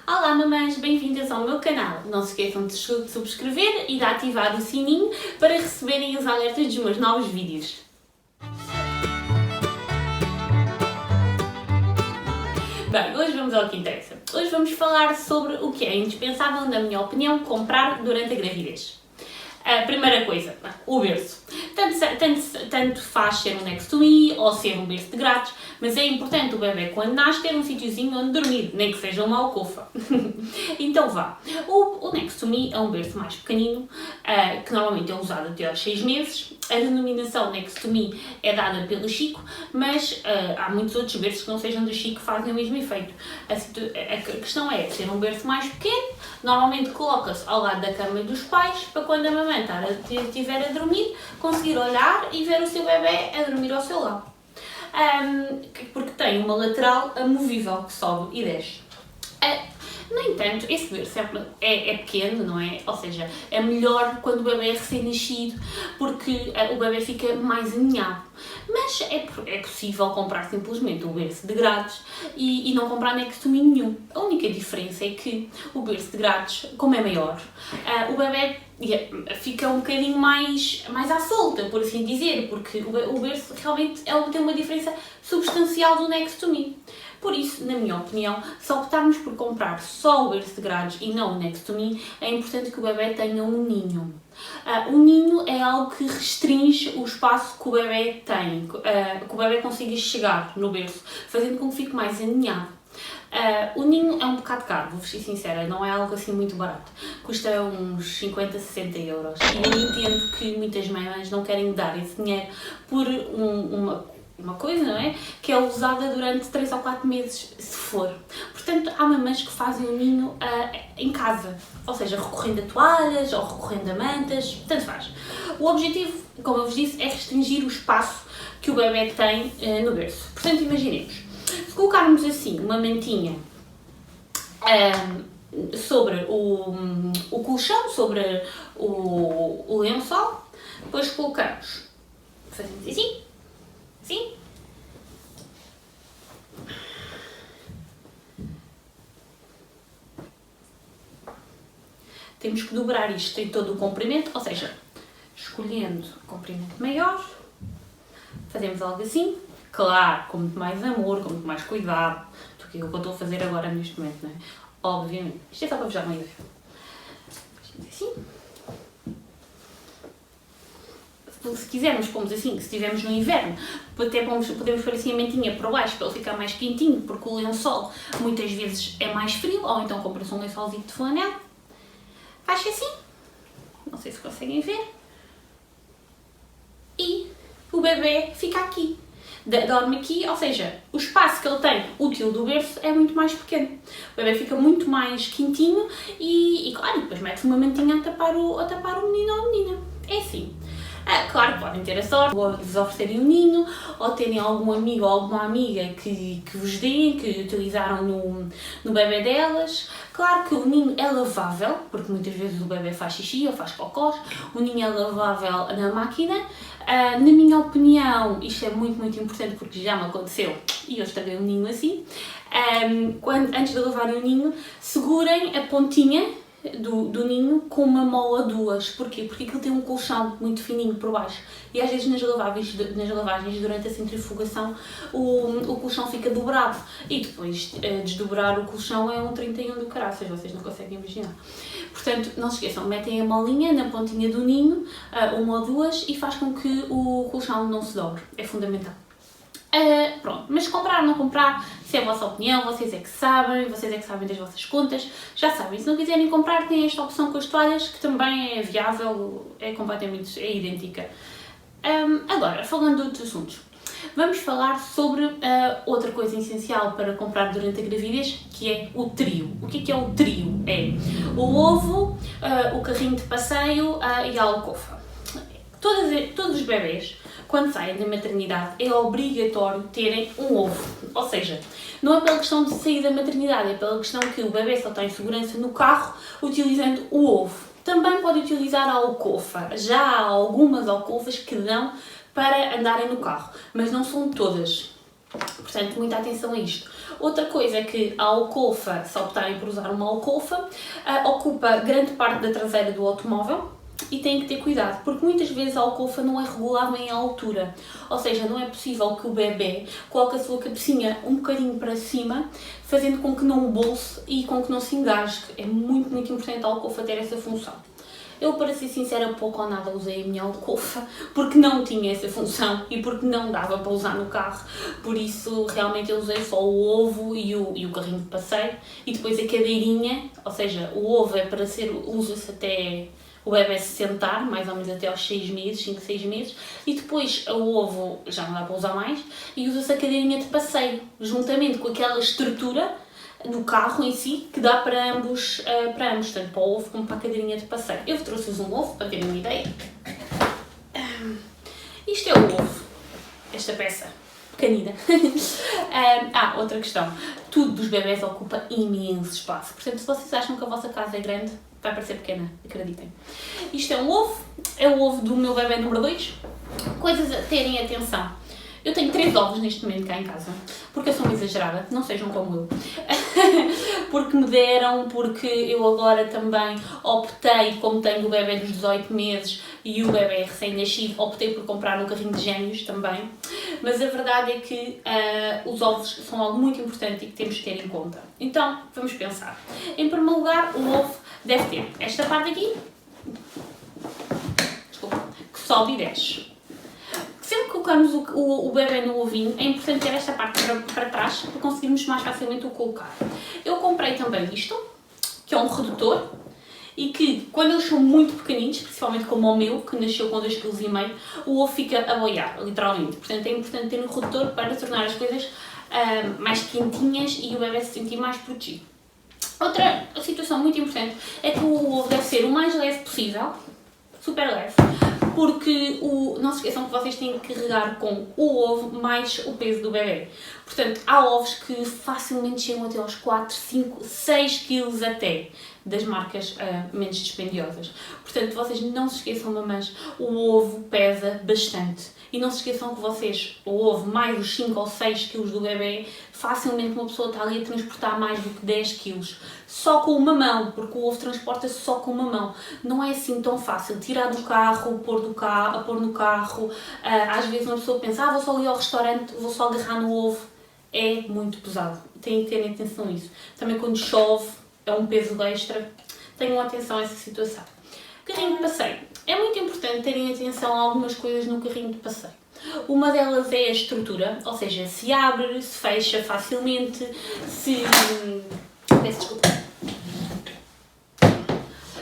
Olá mamães, bem-vindas ao meu canal. Não se esqueçam de subscrever e de ativar o sininho para receberem os alertas dos meus novos vídeos. Bem, hoje vamos ao que interessa. Hoje vamos falar sobre o que é indispensável, na minha opinião, comprar durante a gravidez. A primeira coisa, o berço. Tanto faz ser um Next to Me ou ser um berço de grátis, mas é importante o bebê, quando nasce, ter um sítiozinho onde dormir, nem que seja uma alcofa. Então vá. O Next to Me é um berço mais pequenino, que normalmente é usado até aos 6 meses. A denominação Next to Me é dada pelo Chico, mas há muitos outros berços que não sejam do Chico que fazem o mesmo efeito. A questão é ser um berço mais pequeno, normalmente coloca-se ao lado da cama dos pais, para quando a mamãe estiver a dormir, conseguir olhar e ver o seu bebê a dormir ao seu lado. Porque tem uma lateral amovível que sobe e desce. No entanto, esse berço é pequeno, não é? Ou seja, é melhor quando o bebê é recém-nascido, porque o bebê fica mais aninhado. Mas é possível comprar simplesmente o berço de grátis e não comprar Next to Me nenhum. A única diferença é que o berço de grátis, como é maior, o bebê fica um bocadinho mais à solta, por assim dizer, porque o berço realmente tem uma diferença substancial do Next to Me. Por isso, na minha opinião, se optarmos por comprar só o berço de grátis e não o Next to Me, é importante que o bebê tenha um ninho. O ninho é algo que restringe o espaço que o bebê tem, que o bebê consiga chegar no berço, fazendo com que fique mais aninhado. O ninho é um bocado caro, vou-vos ser sincera, não é algo assim muito barato. Custa uns 50, 60 euros. E eu entendo que muitas mães não querem dar esse dinheiro por uma coisa, não é? Que é usada durante 3 ou 4 meses, se for. Portanto, há mamães que fazem o ninho em casa, ou seja, recorrendo a toalhas ou recorrendo a mantas, tanto faz. O objetivo, como eu vos disse, é restringir o espaço que o bebê tem no berço. Portanto, imaginemos, se colocarmos assim uma mantinha sobre o colchão, sobre o lençol, depois colocamos, fazemos assim, assim. Temos que dobrar isto em todo o comprimento, ou seja, escolhendo o comprimento maior, fazemos algo assim, claro, com muito mais amor, com muito mais cuidado do que aquilo que eu estou a fazer agora neste momento, não é? Obviamente. Isto é só para vos dar uma ideia. Fazemos assim. Se quisermos, pomos assim, se estivermos no inverno, até podemos pôr assim a mantinha para baixo para ele ficar mais quentinho, porque o lençol muitas vezes é mais frio, ou então compra-se um lençolzinho de flanela. Faz assim, não sei se conseguem ver, e o bebê fica aqui, dorme aqui, ou seja, o espaço que ele tem útil do berço é muito mais pequeno. O bebê fica muito mais quentinho e claro, depois mete uma mantinha a tapar o menino ou a menina. É assim. Claro que podem ter a sorte de vos oferecerem um ninho ou terem algum amigo ou alguma amiga que vos deem, que utilizaram no bebê delas. Claro que o ninho é lavável, porque muitas vezes o bebê faz xixi ou faz cocós. O ninho é lavável na máquina. Na minha opinião, isto é muito, muito importante porque já me aconteceu e eu estraguei um ninho assim. Antes de lavarem o ninho, segurem a pontinha do ninho com uma mola 2. Porquê? Porque aquilo tem um colchão muito fininho por baixo e às vezes nas lavagens durante a centrifugação o colchão fica dobrado e depois desdobrar o colchão é um 31 do caraças, vocês não conseguem imaginar. Portanto, não se esqueçam, metem a molinha na pontinha do ninho, uma ou duas, e faz com que o colchão não se dobre, é fundamental. Pronto, mas comprar ou não comprar, se é a vossa opinião, vocês é que sabem das vossas contas, já sabem. Se não quiserem comprar, tem esta opção com as toalhas, que também é viável, é idêntica. Agora, falando de outros assuntos, vamos falar sobre outra coisa essencial para comprar durante a gravidez, que é o trio. O que é o trio? É o ovo, o carrinho de passeio e a alcofa. Todos os bebés, quando saem da maternidade, é obrigatório terem um ovo. Ou seja, não é pela questão de sair da maternidade, é pela questão que o bebê só tem segurança no carro utilizando o ovo. Também pode utilizar a alcofa. Já há algumas alcofas que dão para andarem no carro, mas não são todas. Portanto, muita atenção a isto. Outra coisa é que a alcofa, se optarem por usar uma alcofa, ocupa grande parte da traseira do automóvel e têm que ter cuidado, porque muitas vezes a alcofa não é regulada em altura. Ou seja, não é possível que o bebê coloque a sua cabecinha um bocadinho para cima, fazendo com que não o bolse e com que não se engasgue. É muito, muito importante a alcofa ter essa função. Eu, para ser sincera, pouco ou nada usei a minha alcofa, porque não tinha essa função e porque não dava para usar no carro. Por isso, realmente, eu usei só o ovo e o carrinho de passeio. E depois a cadeirinha, ou seja, o ovo é para ser, usa-se até o bebê se sentar, mais ou menos até aos 6 meses, 5, 6 meses. E depois o ovo já não dá para usar mais e usa-se a cadeirinha de passeio, juntamente com aquela estrutura do carro em si, que dá para ambos, tanto para o ovo como para a cadeirinha de passeio. Eu trouxe-vos um ovo, para terem uma ideia. Isto é o ovo, esta peça pequenina. Outra questão. Tudo dos bebés ocupa imenso espaço. Portanto, se vocês acham que a vossa casa é grande, vai parecer pequena, acreditem. Isto é um ovo, é o ovo do meu bebé número 2. Coisas a terem atenção. Eu tenho 3 ovos neste momento cá em casa, porque eu sou uma exagerada, não sejam como eu. Porque me deram, porque eu agora também optei, como tenho o bebê dos 18 meses e o bebê recém-nascido, optei por comprar um carrinho de gêmeos também. Mas a verdade é que os ovos são algo muito importante e que temos que ter em conta. Então, vamos pensar. Em primeiro lugar, o ovo deve ter esta parte aqui, que sobe e desce. Sempre que colocamos o bebê no ovinho, é importante ter esta parte para trás para conseguirmos mais facilmente o colocar. Eu comprei também isto, que é um redutor, e que quando eles são muito pequeninos, principalmente como o meu, que nasceu com 2,5 kg, o ovo fica a boiar, literalmente. Portanto, é importante ter um redutor para tornar as coisas mais quentinhas e o bebê se sentir mais protegido. Outra situação muito importante é que o ovo deve ser o mais leve possível, super leve, porque não se esqueçam que vocês têm que carregar com o ovo mais o peso do bebê. Portanto, há ovos que facilmente chegam até aos 4, 5, 6 kg até, das marcas menos dispendiosas. Portanto, vocês não se esqueçam, mamães, o ovo pesa bastante. E não se esqueçam que vocês, o ovo mais os 5 ou 6 kg do bebê, facilmente uma pessoa está ali a transportar mais do que 10 kg. Só com uma mão, porque o ovo transporta-se só com uma mão. Não é assim tão fácil. Tirar do carro, pôr no carro. Às vezes uma pessoa pensa, vou só ali ao restaurante, vou só agarrar no ovo. É muito pesado. Têm que terem atenção a isso. Também quando chove, é um peso extra. Tenham atenção a essa situação. Carrinho de passeio. É muito importante terem atenção a algumas coisas no carrinho de passeio. Uma delas é a estrutura, ou seja, se abre, se fecha facilmente, se... Peço desculpa.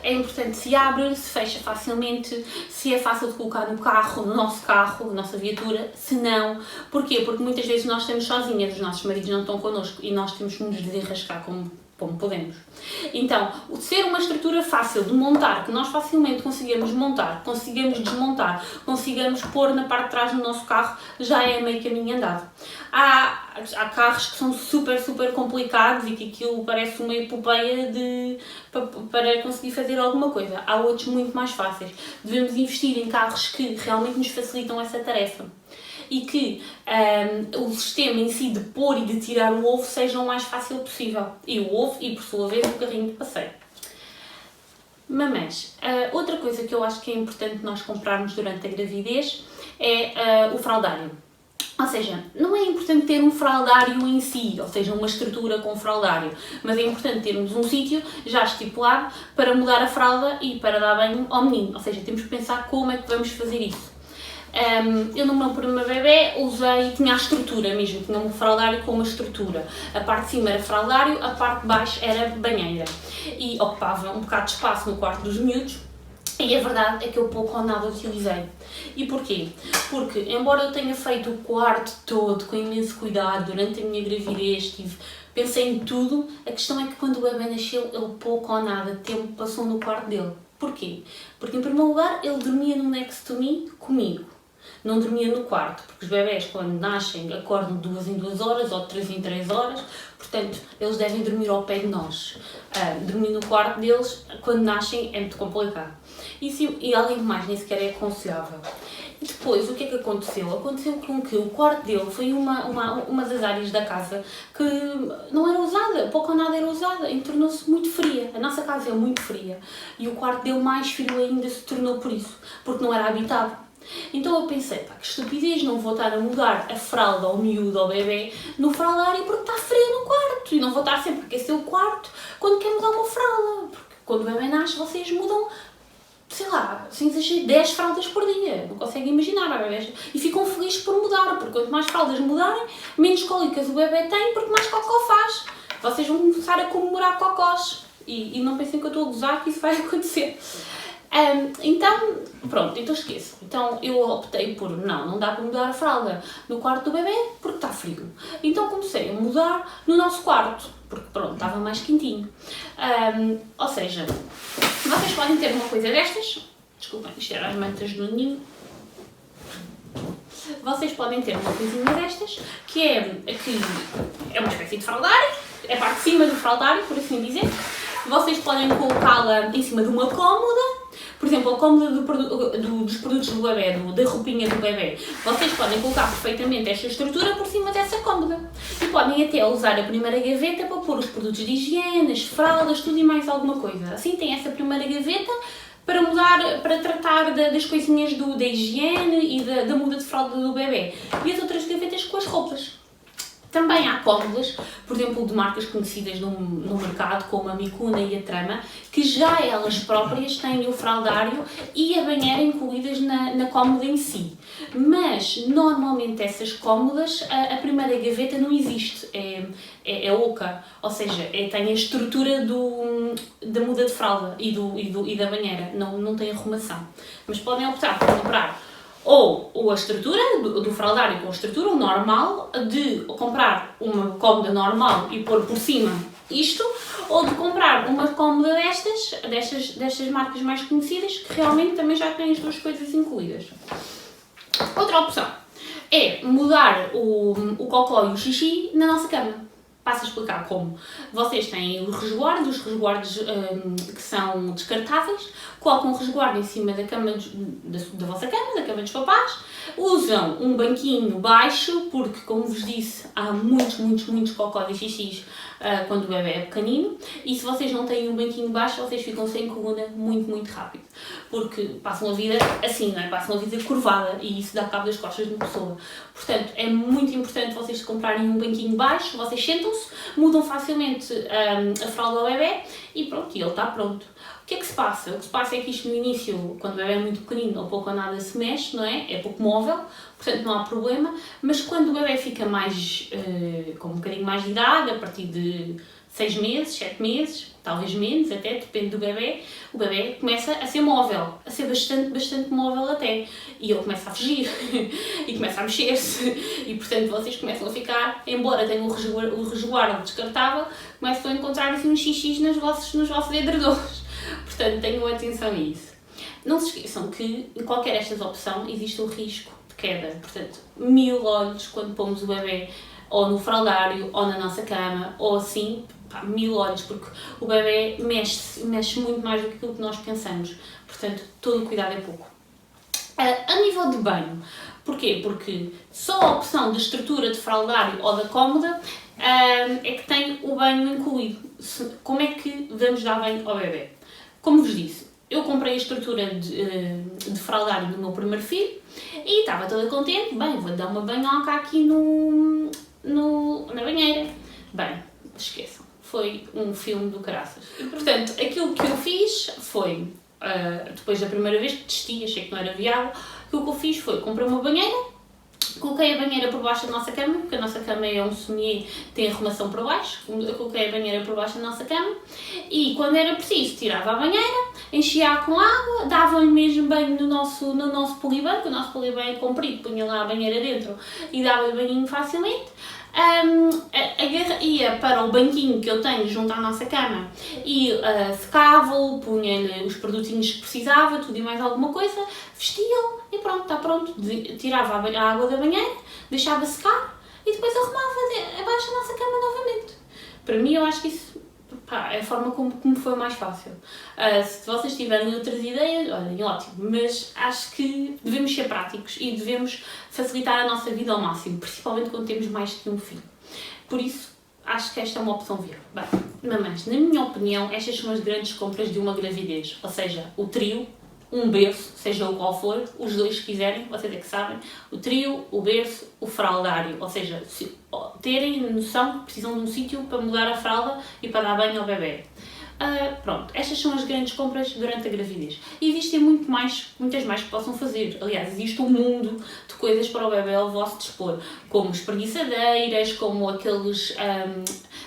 É importante se abre, se fecha facilmente, se é fácil de colocar no carro, no nosso carro, na nossa viatura, se não. Porquê? Porque muitas vezes nós estamos sozinhas, os nossos maridos não estão connosco e nós temos que nos desenrascar como podemos. Então, ser uma estrutura fácil de montar, que nós facilmente conseguimos montar, conseguimos desmontar, conseguimos pôr na parte de trás do nosso carro, já é meio caminho andado. Há carros que são super, super complicados e que aquilo parece uma epopeia para conseguir fazer alguma coisa. Há outros muito mais fáceis. Devemos investir em carros que realmente nos facilitam essa tarefa. E que o sistema em si de pôr e de tirar o ovo seja o mais fácil possível. E o ovo e, por sua vez, o carrinho de passeio. Mamães, outra coisa que eu acho que é importante nós comprarmos durante a gravidez é o fraldário. Ou seja, não é importante ter um fraldário em si, ou seja, uma estrutura com fraldário, mas é importante termos um sítio já estipulado para mudar a fralda e para dar banho ao menino. Ou seja, temos que pensar como é que vamos fazer isso. Eu no meu primeiro bebê tinha a estrutura mesmo, tinha um fraldário com uma estrutura. A parte de cima era fraldário, a parte de baixo era banheira. E ocupava um bocado de espaço no quarto dos miúdos. E a verdade é que eu pouco ou nada utilizei. E porquê? Porque, embora eu tenha feito o quarto todo com imenso cuidado durante a minha gravidez, pensei em tudo, a questão é que quando o bebê nasceu, ele pouco ou nada tempo passou no quarto dele. Porquê? Porque, em primeiro lugar, ele dormia no Next to Me comigo. Não dormia no quarto, porque os bebés, quando nascem, acordam de 2 em 2 horas ou de 3 em 3 horas, portanto, eles devem dormir ao pé de nós. Dormir no quarto deles, quando nascem, é muito complicado. E além de mais, nem sequer é aconselhável. E depois, o que é que aconteceu? Aconteceu com que o quarto dele foi uma das áreas da casa que não era usada, pouco ou nada era usada, e tornou-se muito fria. A nossa casa é muito fria e o quarto dele mais frio ainda se tornou por isso, porque não era habitável. Então eu pensei, pá, que estupidez, não vou estar a mudar a fralda ao miúdo, ao bebê, no fraldário porque está frio no quarto. E não vou estar sempre a aquecer o quarto quando quer mudar uma fralda. Porque quando o bebê nasce, vocês mudam, sei lá, sem exagero, 10 fraldas por dia. Não conseguem imaginar, bebês. E ficam felizes por mudar, porque quanto mais fraldas mudarem, menos cólicas o bebê tem, porque mais cocó faz. Vocês vão começar a comemorar cocós. E não pensem que eu estou a gozar, que isso vai acontecer. Então, pronto, então esqueço. Então eu optei por, não dá para mudar a fralda no quarto do bebê porque está frio. Então comecei a mudar no nosso quarto, porque pronto, estava mais quentinho. Ou seja, vocês podem ter uma coisa destas, desculpem, isto era as mantas do ninho. Vocês podem ter uma coisinha destas, que é uma espécie de fraldário, é a parte de cima do fraldário, por assim dizer. Vocês podem colocá-la em cima de uma cómoda, por exemplo, a cómoda dos produtos do bebê, da roupinha do bebê. Vocês podem colocar perfeitamente esta estrutura por cima dessa cómoda. E podem até usar a primeira gaveta para pôr os produtos de higiene, as fraldas, tudo e mais alguma coisa. Assim tem essa primeira gaveta para mudar, para tratar das coisinhas da higiene e da muda de fralda do bebê. E as outras gavetas com as roupas. Também há cómodas, por exemplo, de marcas conhecidas no mercado, como a Micuna e a Trama, que já elas próprias têm o fraldário e a banheira incluídas na cómoda em si. Mas, normalmente, essas cómodas, a primeira gaveta não existe, é oca, ou seja, tem a estrutura da muda de fralda e da banheira, não tem arrumação. Mas podem optar por comprar ou a estrutura do fraldário com a estrutura normal, de comprar uma cómoda normal e pôr por cima isto, ou de comprar uma cómoda destas marcas mais conhecidas, que realmente também já têm as duas coisas incluídas. Outra opção é mudar o cocó e o xixi na nossa cama. Passo a explicar como. Vocês têm os resguardos que são descartáveis, colocam o resguardo em cima da cama da vossa cama, da cama dos papás, usam um banquinho baixo, porque, como vos disse, há muitos cocós e xixis quando o bebê é pequenino, e se vocês não têm um banquinho baixo, vocês ficam sem coluna muito rápido, porque passam a vida assim, não é? Passam a vida curvada, e isso dá cabo das costas de uma pessoa. Portanto, é muito importante vocês comprarem um banquinho baixo, vocês sentam-se, mudam facilmente a fralda ao bebê, e pronto, e ele está pronto. O que é que se passa? O que se passa é que isto no início, quando o bebê é muito pequenino, ou pouco ou nada se mexe, não é? É pouco móvel, portanto não há problema, mas quando o bebê fica mais, com um bocadinho mais de idade, a partir de 6 meses, 7 meses, talvez menos até, depende do bebê, o bebê começa a ser móvel, a ser bastante móvel até, e ele começa a fugir, e começa a mexer-se, e portanto vocês começam a ficar, embora tenham o resguardo descartável, começam a encontrar assim uns xixis nos vossos edredons. Portanto, tenham atenção a isso. Não se esqueçam que em qualquer destas opções existe o risco de queda. Portanto, 1000 olhos quando pomos o bebê ou no fraldário ou na nossa cama ou assim, 1000 olhos, porque o bebê mexe muito mais do que aquilo que nós pensamos. Portanto, todo o cuidado é pouco. A nível de banho, porquê? Porque só a opção de estrutura de fraldário ou da cómoda é que tem o banho incluído. Como é que vamos dar banho ao bebê? Como vos disse, eu comprei a estrutura de fraldário do meu primeiro filho e estava toda contente. Bem, vou dar uma banhoca aqui na banheira. Bem, esqueçam, foi um filme do caraças. Portanto, aquilo que eu fiz foi, depois da primeira vez que testei, achei que não era viável, aquilo que eu fiz foi, comprei uma banheira, coloquei a banheira por baixo da nossa cama, porque a nossa cama é um sommier, tem arrumação por baixo, eu coloquei a banheira por baixo da nossa cama e quando era preciso tirava a banheira, enchia-a com água, dava-lhe mesmo banho no nosso polibanco, o nosso polibanco é comprido, punha lá a banheira dentro e dava-lhe banhinho facilmente. Ia para o banquinho que eu tenho junto à nossa cama e secava-o, punha-lhe os produtinhos que precisava, tudo e mais alguma coisa, vestia-o e pronto, está pronto. Tirava a água da banheira, deixava secar e depois arrumava abaixo da nossa cama novamente. Para mim, eu acho que isso pá, é a forma como foi mais fácil. Se vocês tiverem outras ideias, olhem, ótimo, mas acho que devemos ser práticos e devemos facilitar a nossa vida ao máximo, principalmente quando temos mais que um filho. Por isso, acho que esta é uma opção viável. Bem, mamães, na minha opinião, estas são as grandes compras de uma gravidez, ou seja, o trio, um berço, seja o qual for, os dois que quiserem, vocês é que sabem, o trio, o berço, o fraldário, ou seja, terem noção que precisam de um sítio para mudar a fralda e para dar banho ao bebê. Pronto, estas são as grandes compras durante a gravidez. E existem muitas mais que possam fazer. Aliás, existe um mundo de coisas para o bebê ao vosso dispor, como espreguiçadeiras, como aqueles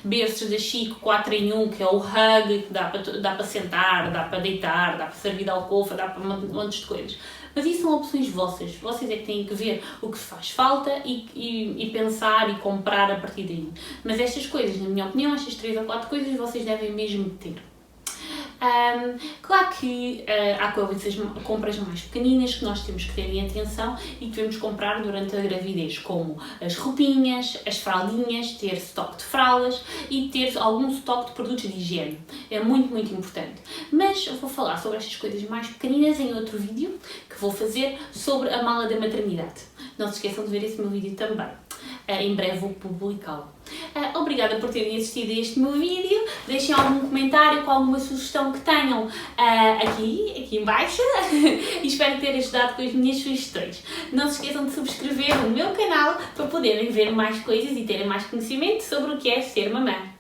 berços da Chico 4 em 1, que é o hug, que dá para sentar, dá para deitar, dá para servir de alcova, dá para montes de coisas. Mas isso são opções vossas. Vocês é que têm que ver o que faz falta e pensar e comprar a partir daí. Mas estas coisas, na minha opinião, estas 3 ou 4 coisas vocês devem mesmo ter. Claro que há compras mais pequeninas que nós temos que ter em atenção e que devemos comprar durante a gravidez, como as roupinhas, as fraldinhas, ter estoque de fraldas e ter algum estoque de produtos de higiene. É muito, muito importante. Mas eu vou falar sobre estas coisas mais pequeninas em outro vídeo que vou fazer sobre a mala da maternidade. Não se esqueçam de ver esse meu vídeo também. Em breve vou publicá-lo. Obrigada por terem assistido a este meu vídeo. Deixem algum comentário com alguma sugestão que tenham aqui em baixo e espero ter ajudado com as minhas sugestões. Não se esqueçam de subscrever no meu canal para poderem ver mais coisas e terem mais conhecimento sobre o que é ser mamã.